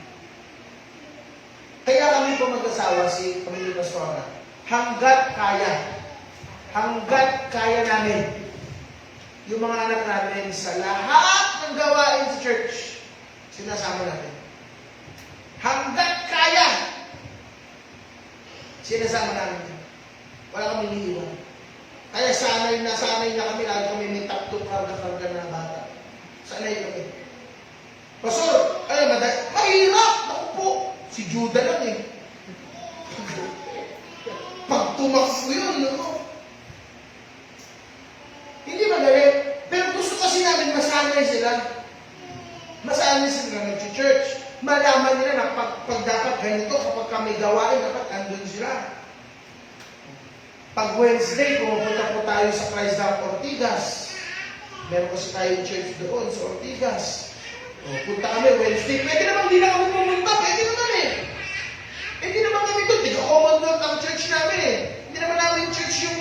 Kaya kami po mag-asawa, si Pamilya Pastora, hanggat kaya namin, yung mga anak namin sa lahat ng gawain sa church, sinasama natin. Hanggat kaya, sinasama namin. Wala kami iniiwan. Kaya sanay na kami, lalo kami may taktong karga-karga na bata. Sanay kami. Pastor, mahirap! Naku po, si Judah lang eh. Pag tumakbo yun, no? Hindi madali. Pero gusto kasi namin masanay sila. Masanay sila nag-church. Malaman nila na pag dapat ganito, kapag kami gawain, dapat andun sila. Pag Wednesday, pumupunta po tayo sa Christ Down Ortigas. Meron kasi tayong church doon sa Ortigas. Punta kami Wednesday. Pwede naman di na kami pumunta. Pwede naman eh. Hindi naman kami doon. Tiga-Commonwealth ang church namin eh. Hindi naman namin church yung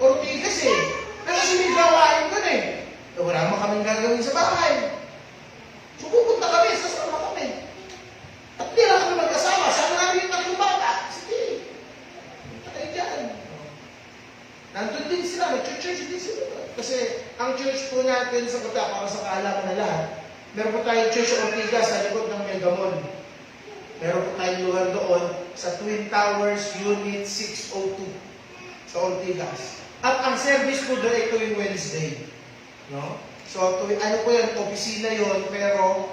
Ortigas eh. Pero kasi may gawain doon eh. Wala naman kaming gagawin sa bahay. So pupunta kami, sasama kami. At di lang kami magkasama. Sama namin yung tatlong bata. Sige. Punta kayo dyan. Nandun din sila. Nag-church din sila. Kasi ang church po natin sa Kota, para sa kaalaman na lahat, meron po tayong Church Ortigas sa likod ng Mega Mall. Meron po tayong lugar doon sa Twin Towers, Unit 602 sa Ortigas. At ang service po doon ay tuwing Wednesday. No? So, ano po yan, opisina yon, pero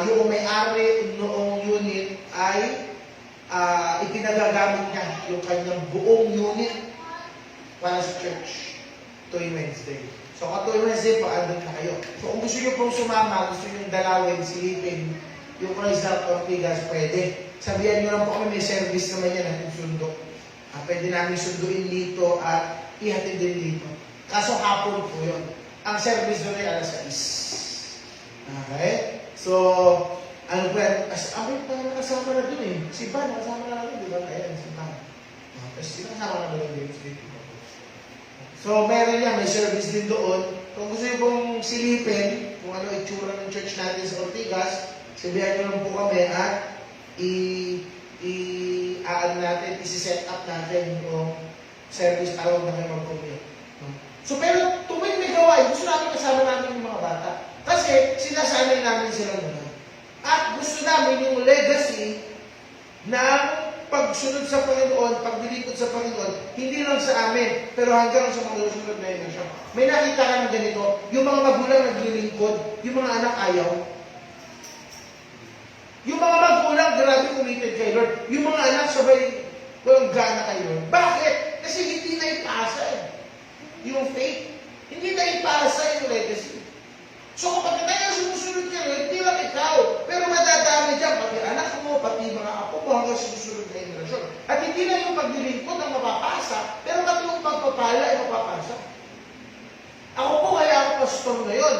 yung may-ari noong unit ay ipinagagamit niya yung kanyang buong unit para sa church tuwing Wednesday. So, tuwing Wednesday po, andun na kayo. So, kung gusto nyo pong sumama, gusto nyo dalawin, silipin yung Christ Heart Ortigas, pwede. Sabihan nyo lang po kami, may service naman yan natin sundo. Pwede namin sunduin dito at ihatid din dito. Kaso hapon po yun. Ang service doon ay alas 6. Okay? So, ano po yan? Amoy pa nakasama na doon eh. Si Van, nakasama na doon, di ba? Ayan, si Van. Tapos, nakasama na doon din. So, meron yan, may service din doon. Kung gusto nyo pong silipin, kung ano itsura ng church natin sa Ortigas, sabihan nyo lang po kami at isi-set up natin yung service para huwag na kayo mag-commute. So, pero tuwing may gawain, gusto namin kasama namin yung mga bata. Kasi, sinasanay namin silang gano'n. At gusto namin yung legacy na pagsunod sa Panginoon, paglilingkod sa Panginoon, hindi lang sa amin, pero hanggang sa mga susunod na henerasyon. May nakita ka ng ganito, yung mga magulang naglilingkod, yung mga anak ayaw. Yung mga magulang, grabe committed kay Lord. Yung mga anak, sabay, walang gana kay Lord. Bakit? Kasi hindi na ipasa yung faith. Hindi na ipasa yung legacy. So kapag tayo sumusunod kay Lord, hindi lang ikaw. Pero madadami dyan, pati anak mo, pati mga apo mo, hanggang sumusunod na henerasyon. At hindi na yung paglilingkod ang mapapasa, pero pati yung pagpapala ay mapapasa. Ako po, kaya ako pastor ngayon.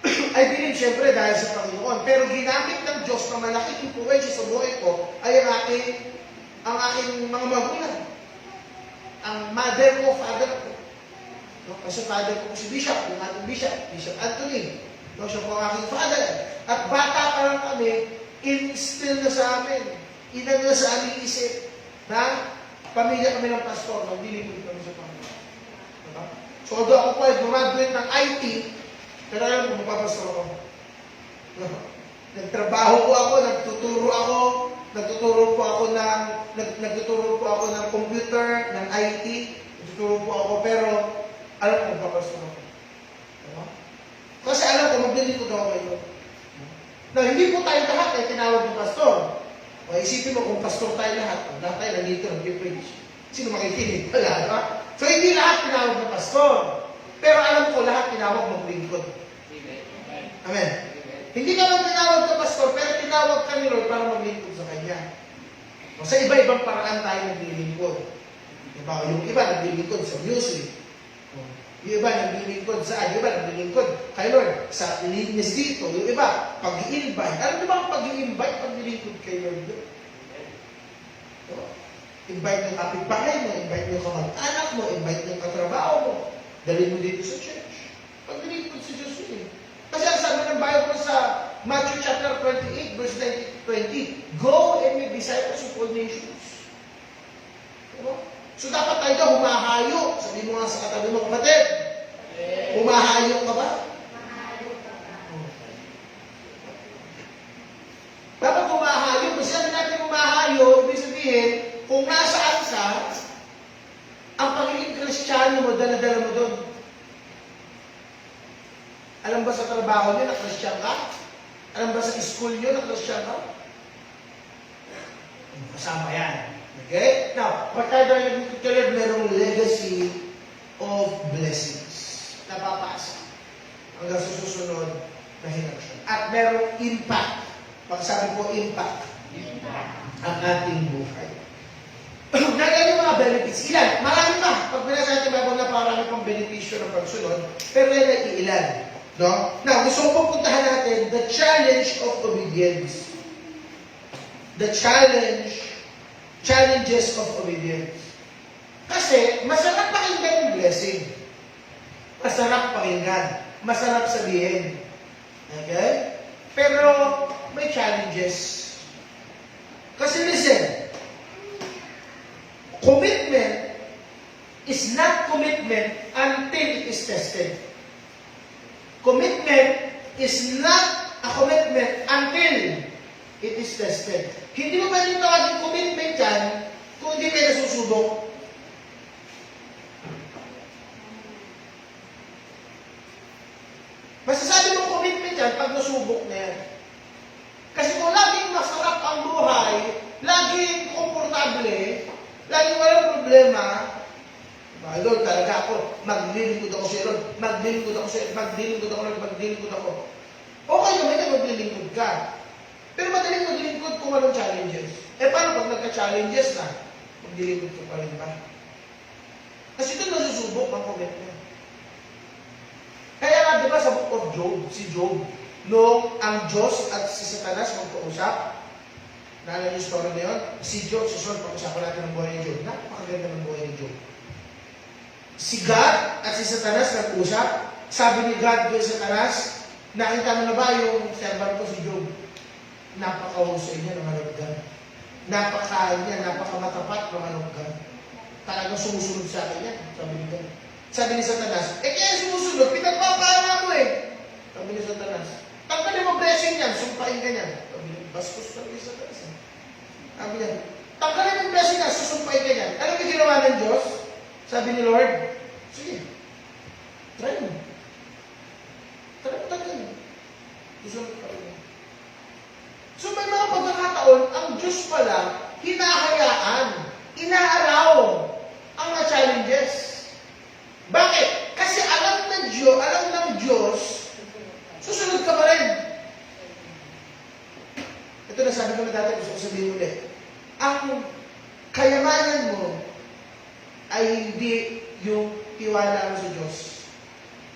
I believe, syempre, dahil sa Panginoon. Pero ginamit ng Diyos na malaking influensya sa buhay ko ay ang aking mga magulang. Ang mother ko, father ko. No? Kasi father ko si Bishop, yung ating Bishop Anthony. No? Siya po ang aking father. At bata pa lang kami, instill na sa amin. Inan na sa aming isip na pamilya kami ng pastor, maglilingkod kami sa Panginoon. Diba? So, although ako po ay graduate ng IT, pero alam mo, magpapastor ako. Nagtrabaho po ako, nagtuturo po ako ng computer, ng IT, nagtuturo po ako, pero alam ko, magpapastor ako. Diba? Kasi alam ko, maglilingkod ako kayo. Na hindi po tayo lahat ay tinawag ng pastor. O isipin mo kung pastor tayo lahat tayo nandito, nag-preach. Sino makikinig? Wala, diba? So hindi lahat tinawag ng pastor. Pero alam ko, lahat tinawag maglingkod. Amen. Hindi ka lang tinawag na pastor, pero tinawag ka ni Lord para maglingkod sa Kanya. O sa iba-ibang paraan tayo naglilingkod. Diba? Yung iba naglilingkod sa music. Yung iba naglilingkod sa yung iba naglilingkod kay Lord sa linis dito. Yung iba, pag-i-invite. Alam niyo ba ang pag-i-invite, paglilingkod kay Lord doon? Diba? Invite ng kapitbahay mo, invite ng kamag-anak mo, invite ng katrabaho mo. Dalhin mo dito sa church. Paglilingkod sa Diyos yun. Kasi ang sabi ng Bible sa Matthew chapter 28, verse 19-20, go and make disciples of all nations. Diba? So dapat tayo daw humahayo. Sabi mo nga sa katabi mo, kapatid, humahayo ka ba? Dapat humahayo. Kasi sabi natin humahayo, ibig sabihin, kung nasaan ka, ang pagiging Kristiyano mo, dala-dala mo doon. Alam ba sa trabaho nyo na Christian ka? Alam ba sa school nyo na Christian ka? Kasama yan. Okay? Now, pagka tayo nagtutulad, merong legacy of blessings na papasa hanggang sa susunod na henerasyon. At merong impact. Pagsabi po, impact ang ating buhay. Nagano yung mga benefits? Ilan? Marami pa. Pag binasa natin, may na parami pang benepisyo ng pagsunod, pero yan ay ilan. No? Now, gusto ko pupuntahan natin the challenge of obedience. The challenges of obedience. Kasi, masarap pakinggan yung blessing. Masarap pakinggan. Masarap sabihin. Okay? Pero, may challenges. Kasi listen, commitment is not commitment until it is tested. Commitment is not a commitment until it is tested. Hindi mo pwedeng tawagin commitment yan kung hindi kayo nasusubok. Masasabi mong commitment yan pag nasubok na yan. Kasi kung laging masarap ang buhay, laging komportable, laging walang problema, Lord, talaga ako, maglilingkod ako sa Lord, maglilingkod ako sa maglilingkod ako, Lord, maglilingkod ako. Okay naman yan, maglilingkod ka. Pero madaling maglilingkod kung walang challenges. Paano pag nagka-challenges na, maglilingkod ka pa rin ba? Kasi ito nasusubok ang commitment. Kaya nga, di ba sa book of Job, si Job, nung ang Diyos at si Satanas magkausap, naalala yung story na yun, si Job, si Sol, pag-usapan natin ng buhay ni Job. Napakaganda ng buhay ni Job. Si God at si Satanas nag-usap. Sabi ni God kay Satanas, nakita mo na ba yung servant ko si Job? Napakahusay niya ng manuggan. Napakamatapat ng manuggan. Talagang sumusunod sa akin yan, sabi ni God. Sabi ni Satanas, kaya sumusunod, pinagpapahala mo eh. Sabi ni Satanas, tanggalin mo blessing yan, sumpain ka niyan. Sabi niya, bastos sabi ni Satanas. Sabi niya, tanggalin mo blessing yan, susumpain ka niyan. Ano yung ginawa ng Diyos? Sabi ni Lord, sige, try mo. Try mo. Susunod ka rin. So may mga pagkakataon, ang Diyos pala, hinahayaan, inaaraw ang mga challenges. Bakit? Kasi alam ng Diyos, susunod ka pa rin. Ito na sabi ko na dati, gusto ko sabihin ulit. Ang kayamanan mo ay hindi yung tiwala mo sa Diyos,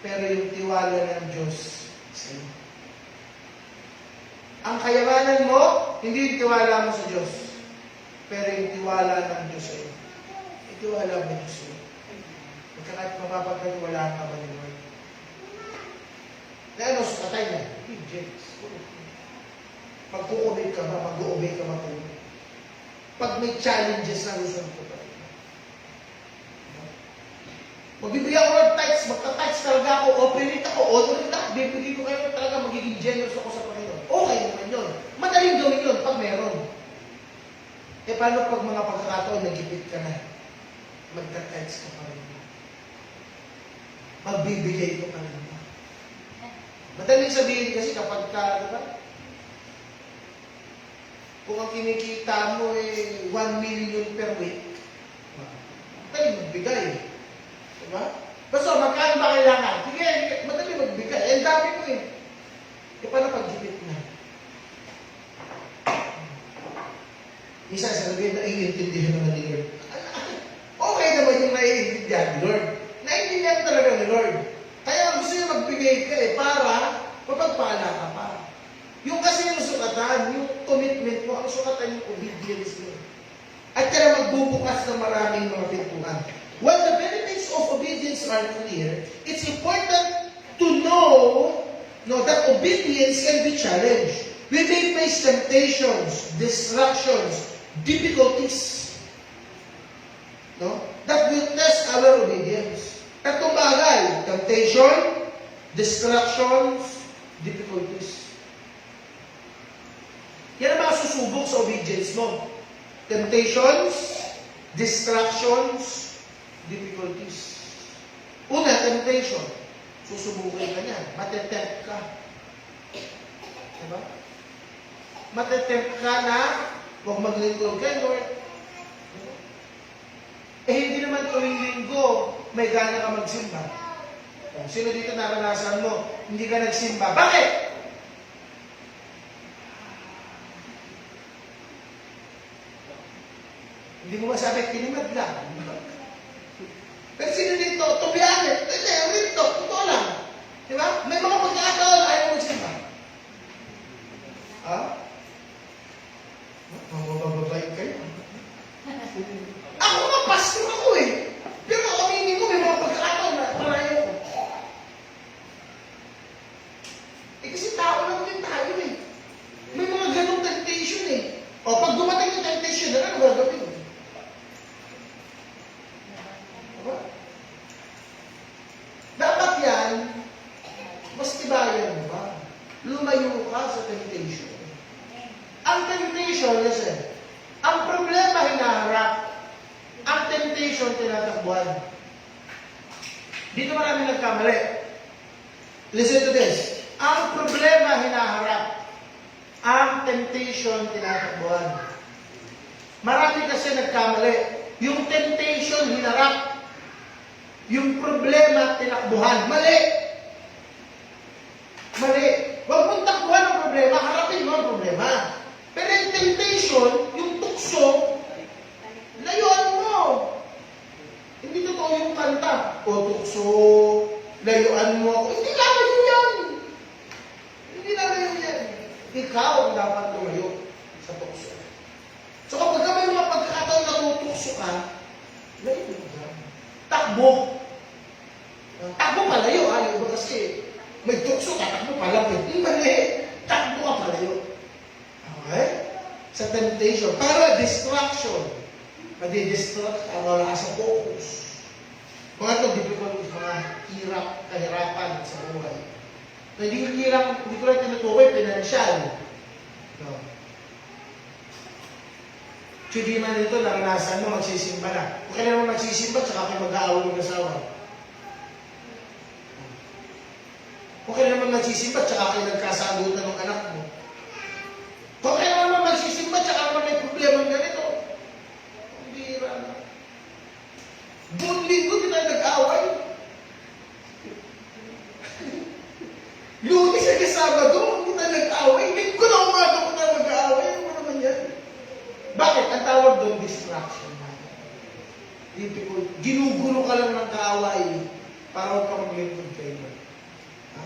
pero yung tiwala ng Diyos sa iyo. Ang kayamanan mo, hindi yung tiwala mo sa Diyos, pero yung tiwala ng Diyos sa iyo. Itiwala mo Diyos sa iyo. Kahit mapapagkatiwalaan ka ba ni Lord? Dahil ano, patay na. James. Magkukumit ka ba? Mag-uobey ka ba? Pag may challenges na gusto ko ba? Magbibigay ako ng tithes, magta-tithes talaga ako, operate ako, authority ako, bibigay ko kayo talaga, magiging generous ako sa Panginoon. Okay naman yun. Madaling gawin yun pag meron. Paano pag mga pagkakataon, nagipit ka na? Magta-tithes ka pa rin. Magbibigay ko pa rin. Madaling sabihin kasi kapag ka, diba? Kung ang kinikita mo 1 million per week, madaling magbigay. Diba? Basta, magkano ba kailangan? Sige, madaling magbigay. Ang dami mo eh. Paano paggipit na? Isa sabihin na iintindihan naman ni Lord. Okay naman yung naiintindihan ni Lord. Naiintindihan talaga ni Lord. Kaya gusto niya magbigay ka para mapagpala ka pa. Yung kasi yung sukatan, yung commitment mo, ang sukatan yung obedience mo. At kaya magbubukas ng maraming mga pintuan. While the benefits of obedience are clear, it's important to know that obedience can be challenged. We may face temptations, distractions, difficulties, that will test our obedience. Tatlong bagay, temptation, distractions, difficulties. Yan ang mga susubok sa obedience mo. Temptations, distractions, difficulties. Una, temptation. Susubukin ka niyan. Matetempt ka. Diba? Matetempt ka na huwag maglingkod kay Lord. Hindi naman tuwing linggo may gana ka magsimba. Sino dito naranasan mo? Hindi ka nagsimba. Bakit? Hindi mo masabi, tinimad lang. Pero sino dito? To be honest, hindi, totoo lang. Diba? May mga pagkakataon, ayaw mo magsimba. Mabababay kayo. Ako nga, pastor ako eh. Pero aminin ko, may mga pagkakataon na parayo ko. Kasi tao lang din tayo eh. May mga ganong temptation eh. Pag dumating yung temptation, ano gagawin? Diba? temptation, tinatakbuhan. Dito marami nagkamali. Listen to this. Ang problema hinaharap. Ang temptation, tinatakbuhan. Marami kasi nagkamali. Yung temptation, hinarap. Yung problema, tinakbuhan. Mali! Mali. Huwag mong takbuhan ang problema, harapin mo ang problema. Pero yung temptation, yung tukso, layuan mo. Hindi totoo yung kanta. O tukso, layuan mo. Hindi lalayo yan. Hindi lalayo yan. Ikaw ang dapat lumayo sa tukso. So kapag may mga pagkakataon na tutukso ka, layo mo dyan. Takbo. Takbo palayo. Ayaw ba kasi may tukso ka, takbo pala. Hindi mali. Takbo ka palayo. Okay? Sa temptation. Para distraction. Madi-distract ka, wala ka sa focus. Mga ito, difficult, mga hirap, kahirapan sa buhay. So, hindi ko lang tinutukoy, financial. No. So, hindi man ito, naranasan mo, magsisimba na. Kung kailan mo magsisimba, tsaka kayo mag-aawal ng asawa. Kung kailan mo magsisimba, tsaka kayo nagkasagutan ng anak mo. Kung kailan mo magsisimba, tsaka naman may problema ganito. Ang bihira na. Buong linggo, di tayo nag-aaway. Lunes at Sabado, hindi tayo nag-aaway. Linggo na umaga ko tayo mag-aaway. Ano ba naman yan? Bakit? Ang tawag doon, distraction. Difficult. Ginugulo ka lang ng kaaway para huwag ka maglingkod kayo. Ha?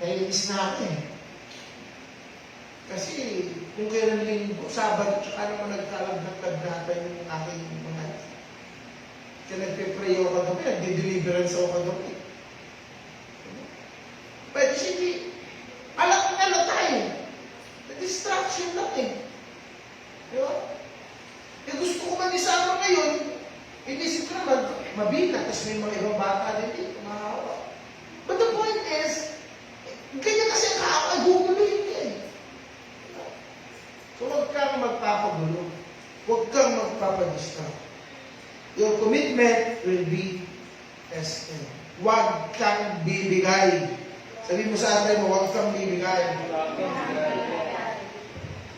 Naiinis na ako eh. Kasi kung kailan linggo, Sabado, tsaka naman nagkalagdag-lagdatan yung aking mga kaya nagpe-pray ako kagabi, nagde-deliverance ako kagabi. Pwede hindi. Alam tayo. Na-distraction lang eh. Di ba? Eh gusto ko man isama ngayon, inisip ko naman, mabila, tapos may mga ibang bata din dito, mahawa. But the point is, ganyan kasi ang kakaguguluhin ka eh. So huwag kang magpapagulo. Huwag kang magpapadistract. Your commitment will be tested. Huwag kang bibigay. Sabi mo sa atay mo, huwag kang bibigay.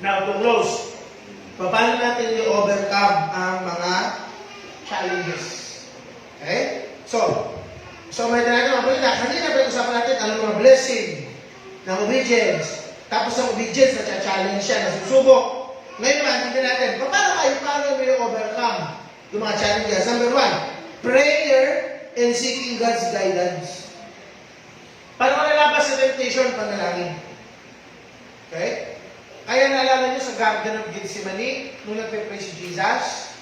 Now, to close. Paano natin i-overcome ang mga challenges? Okay? So may natin mga pulita. Kanina pag-usapan natin ang mga blessing ng obedience. Tapos ang obedience, na-challenge siya, nasusubok. Ngayon naman, hindi natin, paano mo i-overcome yung mga challenges? Number 1, prayer and seeking God's guidance. Paano malalabas sa temptation? Panalangin. Okay? Kaya naalala nyo sa Garden of Gethsemane, nung nagpe-pray si Jesus,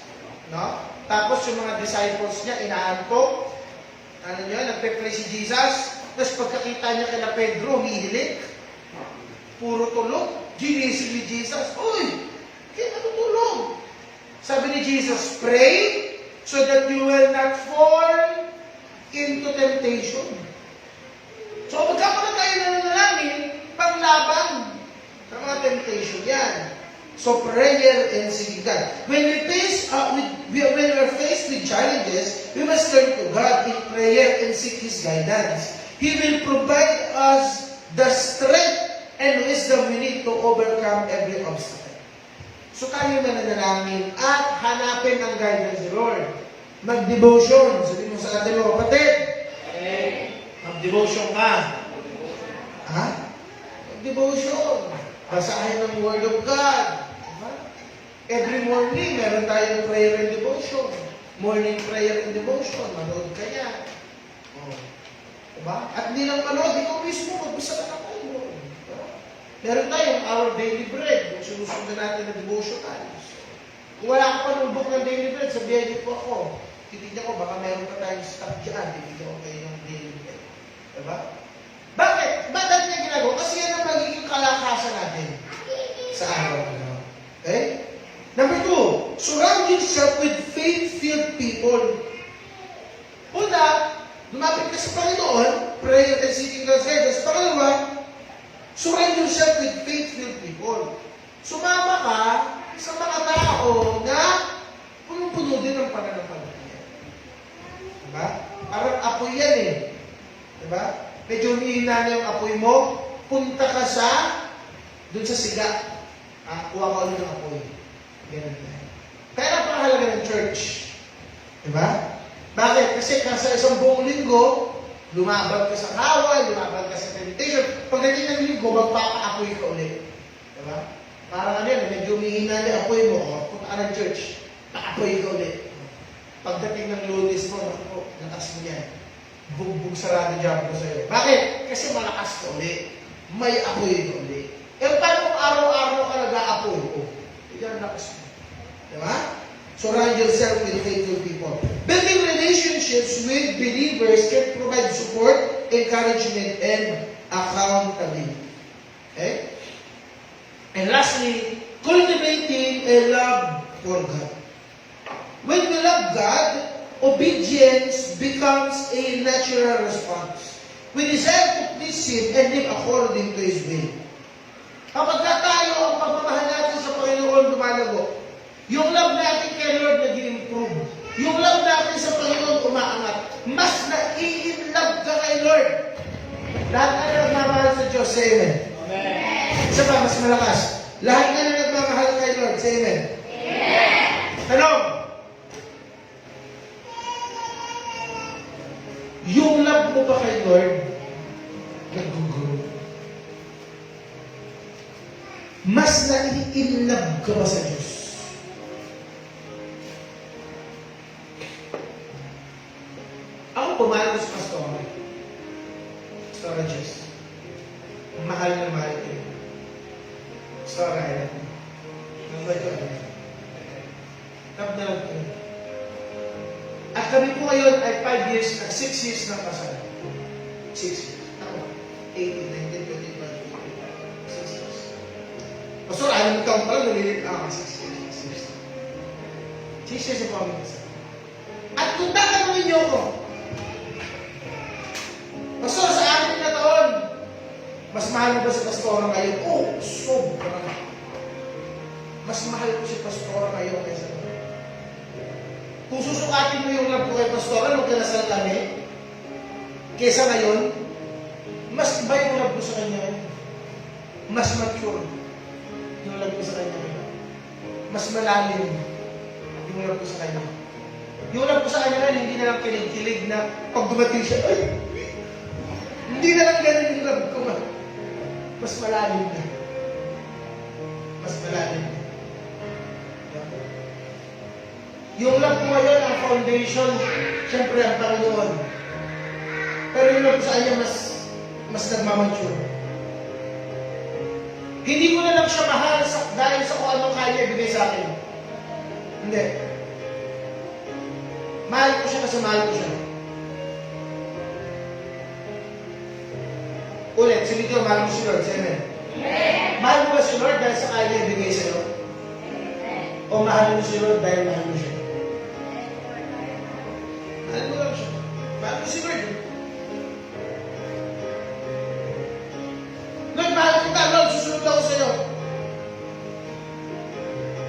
no? Tapos yung mga disciples niya, inaantok. Ano nyo, nagpe-pray si Jesus, tapos pagkakita niya kay Pedro, hihilik. Puro tulog. Ginising ni Jesus, uy, kaya natutulog. Sabi ni Jesus, pray so that you will not fall into temptation. So, magkakaroon tayo na nanalangin, panglaban sa mga temptation yan. So, prayer and seeking God. When we are faced with challenges, we must turn to God in prayer and seek His guidance. He will provide us the strength and wisdom we need to overcome every obstacle. So, tayo mananalangin at hanapin ang guidance ni Lord. Mag-devotion. Sabi mo sa atin mo, kapatid. Mag-devotion ka. Ha? Mag-devotion. Basahin ang Word of God. Diba? Every morning, meron tayong prayer and devotion. Morning prayer and devotion. Manood ka yan. Oh. Diba? At hindi lang manood, ikaw mismo, magbasa ka na tayo. Diba? Meron tayong our daily bread. Kung sinusundan natin na devotionals. Kung wala ka pa ng book ng daily bread, sabihan niyo po ako. Titignan ko, baka meron pa tayong stock dyan. Titignan ko kayo ng daily bread. Diba? Bakit? Bakit niya ginagawa? Kasi yan ang magiging kalakasan natin sa araw na. Okay? Number 2, surround yourself with faith-filled people. Una, lumapit ka sa Panginoon, prayer and seeking God's guidance. Pangalawa, surround yourself with faith-filled people. Sumama ka sa mga tao na punong-puno din ng pananampalataya. apoy yan eh. Diba? Medyo humihina na yung apoy mo, punta ka dun sa siga. Kuha ka ulit ng apoy. Ganun na. Kaya napakahalaga ng church. Diba? Bakit? Kasi sa isang buong linggo, lumaban ka sa kawal, lumaban ka sa temptation. Pagdating ng linggo, magpapaapoy ka ulit. Diba? Parang ano yan, medyo humihina na yung apoy mo, punta ka ng church, paapoy ka ulit. Pagdating ng Lunes mo, naku, lakas mo yan. Bugbog sarado job ko sa'yo. Bakit? Kasi malakas ka ulit. May apoy ka ulit. Eh, paano kung araw-araw ka nag-aapoy? Yan lakas mo. Diba? Surround yourself with faithful people. Building relationships with believers can provide support, encouragement, and accountability. Okay? And lastly, cultivating a love for God. When we love God, obedience becomes a natural response. We desire to please Him and live according to His will. Kapag tayo ang pagmamahal natin sa Panginoon lumalago, yung love natin kay Lord nag-i-improve. Yung love natin sa Panginoon umaangat. Mas nai-in-love ka kay Lord. Lahat na nagmamahal sa Diyos, say amen. Amen. Isa pa, mas malakas. Lahat na nagmamahal kay Lord, say amen. Amen. Tanong. Yung love mo ba kay Lord, nag-grow? Mas nai-in-love ka ba sa Diyos? Ako pumahal ko sa Pastora. Pastora Diyos. Mahal na mahal ko yun. Pastora, alam mo. Nanggal ko alam. Love na love ko yun. At kami po ngayon ay 5 years, 6 years na kasal. 6 years. Ako, 18, 19, 20, 6 years. Pastor, alam mo taon pa lang, nalilit ako. 6 years. 6 years na po kami kasal. At kung tatanungin niyo ko, Pastor, sa akin na taon, mas mahal mo ba si Pastora ngayon? Oh, sobra. Mas mahal ko si Pastora ngayon kaysa naman. Kung susukatin mo yung love ko kay Pastora nung kinasal kami, kaysa ngayon, mas iba yung love ko sa kanya ngayon. Mas mature yung love ko sa kanya ngayon. Mas malalim yung love ko sa kanya. Yung love ko sa kanya ngayon, hindi na lang kilig-kilig na pag dumating siya, ay, hindi na lang ganun yung love ko. Mas malalim na. Mas malalim na. Yung love ko ngayon, ang foundation, siyempre ang Panginoon. Pero yung love ko sa kanya, mas nagmamature. Hindi ko na lang siya mahal dahil sa kung anong kaya ibigay sa akin. Hindi. Mahal ko siya kasi mahal ko siya. Ulit, sabi ko, mahal mo si Lord. Say amen. Amen. Mahal mo ba si Lord dahil sa kaya niya ibigay sa'yo? Amen. O mahal mo si Lord dahil mahal mo siya? Mahal mo lang siya. Mahal mo si Lord. Lord, mahal kita. Lord, susunod ako sa'yo.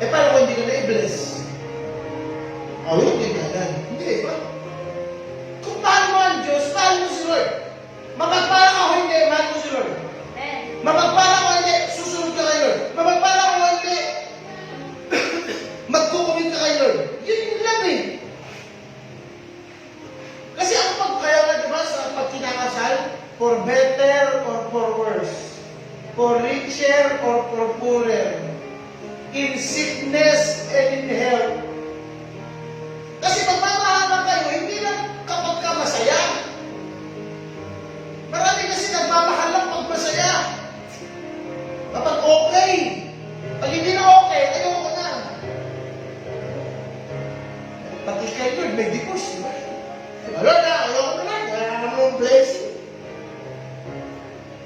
Eh, paano kung hindi ka na-i-bless? Hindi ka na. Hindi, ba? Kung mahal mo ang Diyos, mahal mo si Lord. Mapagpala ka o hindi, mahal mo si Lord. Mapagpala ka o hindi, susunod ka kay Lord. Mapagpala ka o hindi, magkukumit ka kay Lord. Yun yung love eh. Kasi ang pagkaya nga diba sa pagkinakasal, for better or for worse, for richer or for poorer, in sickness and in health. Kasi magmamahalan kayo, hindi lang kapag ka masaya. Marami kasi nagmamahal lang pag masaya. Kapag okay. Pag hindi na okay, ayoko na. Pati kay Lord, may divorce, di ba? Lord na, ayoko na lang. Kaya naman yung blessing.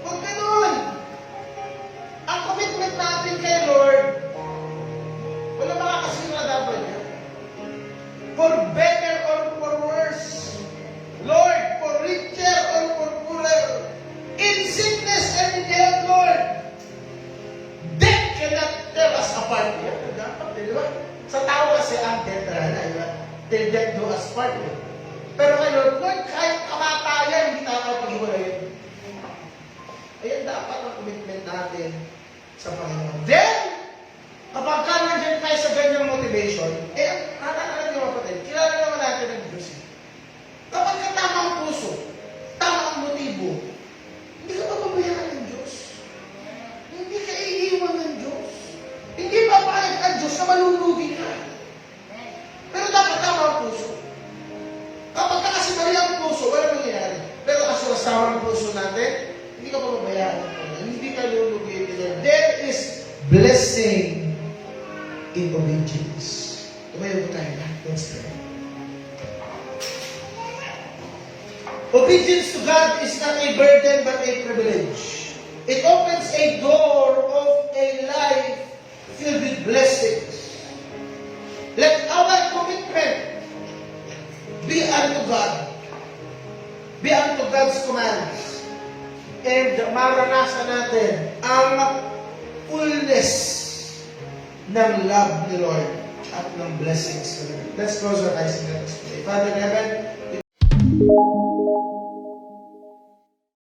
Huwag ganun. Ang commitment natin kay Lord, wala makakasira dapat niya. For better or for worse. Lord, for richer or for poorer. In sickness and in health, Lord. Death cannot tear us apart. Yan, dapat, di ba? Sa tao kasi ang death na, di ba? Till death do us part. Pero kay Lord, Lord, kahit kamatayan, hindi tayo pag-iwalayin. Ayan dapat ang commitment natin sa Panginoon. Then, kapag ka nandiyan tayo sa ganyang motivation, alam niyo kapatid, kilala naman natin ang Diyos. Kapag ka tama ang puso, tama ang motibo, hindi ka papabayaan ng Diyos. Hindi ka iiwan ng Diyos. Hindi papayag ang Diyos na malulugi ka. Pero dapat tama ang puso. Kapag ka kasi mali ang puso, wala mangyayari. Pero as long as tama ang puso natin, hindi ka papabayaan ng Panginoon. Hindi ka lulugi. There is blessing in obedience. Tumayo po tayo na. Let's pray. Obedience to God is not a burden but a privilege. It opens a door of a life filled with blessings. Let our commitment be unto God. Be unto God's commands. And maranasan natin ang fullness ng love ni Lord at ng blessings ni Lord. Let's close our eyes and let's pray. Father in heaven,